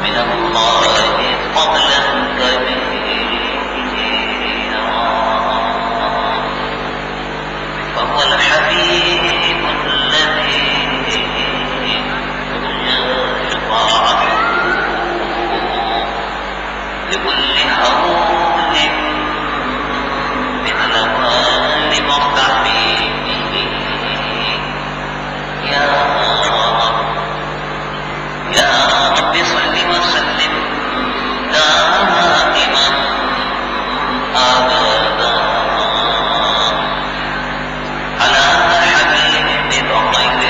من الله فضلا كبيرا فهو الحبيب الذي ترجى شفاعته لكل هول مثل هول مرتحبه يا رب صل وسلم دائما أبدا على حبيبك خير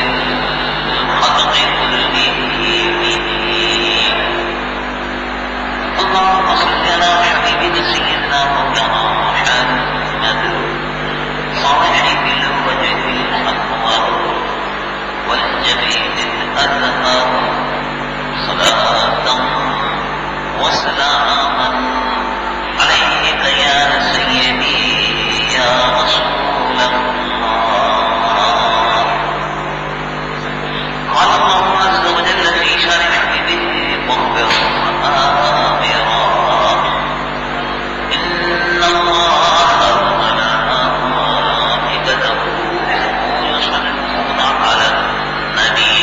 الخلق كلهم اللهم صل على حبيبك سيدنا مولانا محمد صاحب الوجه الأنور والجبين الأزهر صلاة وسلاما عليك يا سيدي يا رسول الله. قال الله عز وجل في شان حبيبه مخبرا وآمرا إن الله وملائكته يصلون على النبي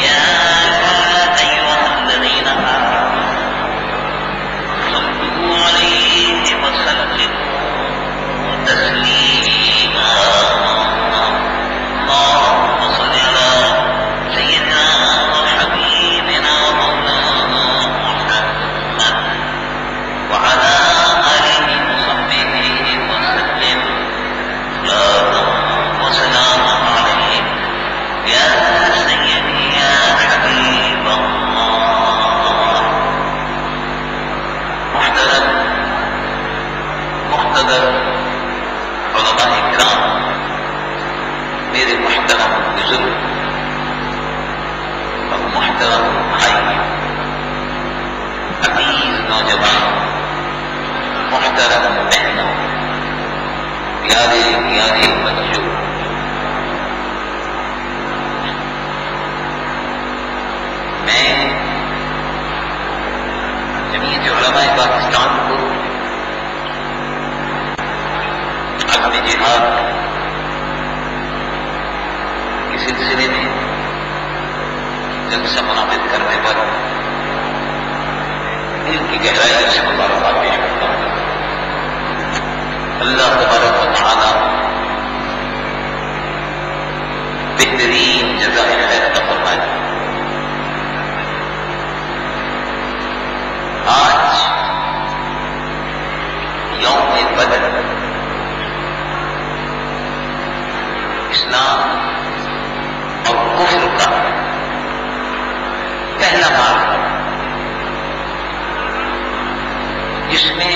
يا أيها الذين آمنوا صلوا عليه وسلموا تسليما. اللهم صل على سيدنا وحبيبنا مولانا محمد وعلى آله وصحبه وسلم صلاة وسلاما عليه يا سيدي يا حبيب الله. محترم علماء اکرام، میرے محترم بزرگ اور محترم بھائی، عزیز نوجوان، محترم بہنوں، پیارے پیارے بچوں، میں جمعیت علماء پاکستان کو عزم جہاد کے سلسلے میں جلسہ منعقد کرنے پر دل کی گہرائی سے مبارکباد پیش کرتا ہوں. اللہ تبارک و تعالی بہترین جزائے خیر عطا فرمائے. آج یوم بدر اسلام اور کفر کا پہلا معرکہ، جس میں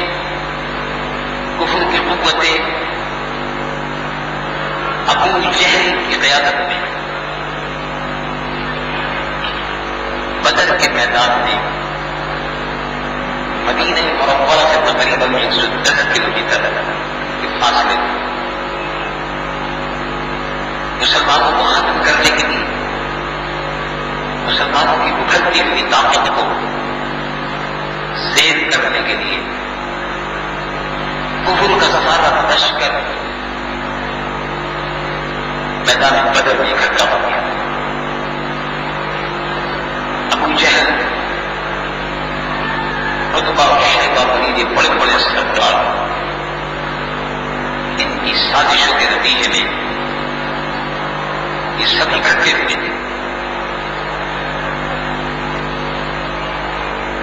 کفر کی قوتیں ابو جہل کی قیادت میں بدر کے میدان میں مدینہ منورہ سے تقریباً 110 کلومیٹر کے فاصلے میں مسلمانوں کو ختم کرنے کے لیے، مسلمانوں کی ابھرتی ہوئی طاقت کو زیر کرنے کے لیے کفر کا سارا لشکر میدان بدر میں اکٹھا ہو گیا. ابو جہل، عتبہ اور شیبہ بنی یہ بڑے بڑے سردار ان کی سازشوں کے نتیجے میں یہ سب اکٹھے ہوئے تھے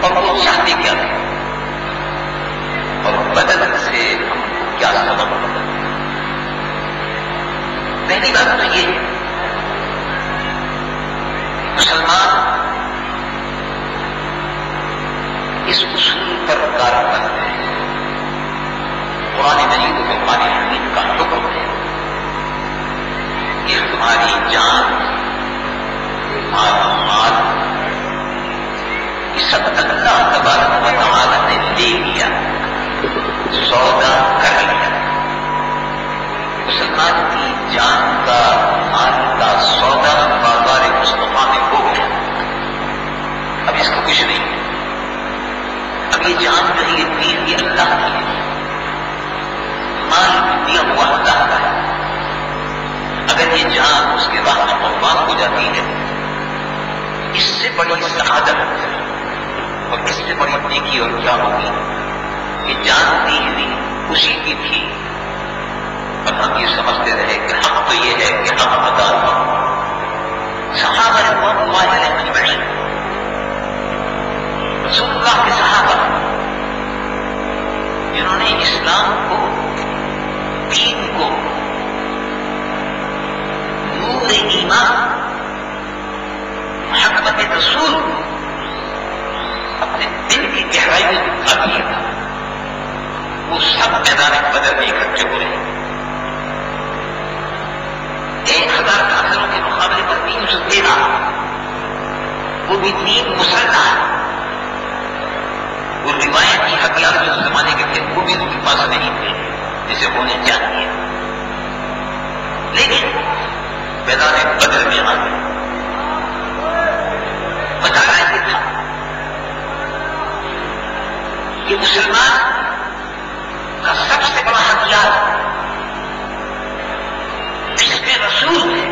اور وہ چاہتے کیا تھے اور بدر سے ہم کو کیا سبق ملا. پہلی بات تو یہ مسلمان اس اصول پر کار کرتے ہیں. قرآن مجید میں قرآن حمید کا حکم ہے کہ تمہاری جان، تمہارا مال، یہ سب اللہ تبارک و تعالی نے لے لیا، سودا کر لیا. مسلمان کی جان کا، مال کا سودا بازار مصطفیٰ میں ہو گیا. اب اس کو اب یہ جان جو ہے یہ دین یہ اللہ کی ہے، مال دیا ہوا اللہ کا ہے. اگر یہ جان اس کے راہ میں قربان ہو جاتی ہے، اس سے بڑی سعادت اور اس سے بڑی نیکی اور کیا ہوگی. یہ جان دی ہوئی خوشی کی تھی اور ہم یہ سمجھتے رہے کہ حق تو یہ ہے کہ ہم ادا ہوں. صحابہ رضوان اللہ علیہم اجمعین، رسول اللہ کے صحابہ جنہوں نے اسلام کو، دین کو، نور ایمان، محبت رسول کو اپنے دل کی گہرائی میں دکھا دیا تھا، وہ سب میدان بدر میں اکٹھے ہو رہے. 1000 کافروں کے مقابلے پر 313، وہ بھی 3 مسلح. وہ روایت کی ہتھیار جو اس زمانے کے تھے وہ بھی ان کے پاس نہیں تھے جسے ہونے چاہیے، لیکن میدان بدر میں آ گئے. بتانا یہ تھا کہ مسلمان کا سب سے بڑا ہتھیار عشق رسول ہے،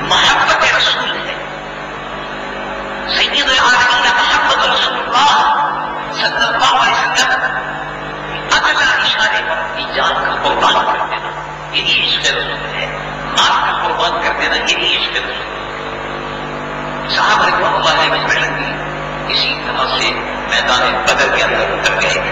محبت رسول ہے. سید العالمین محمد رسول اللہ صلی اللہ علیہ وسلم ادنی اشارے پر اپنی جان کا قربان کر دینا یہی عشق رسول ہے، مال کا قربان کر دینا یہی عشق رسول ہے. صحابہ رضوان اللہ علیہ وسلم بھی اسی طرح سے میدان بدر کے اندر اتر گئے.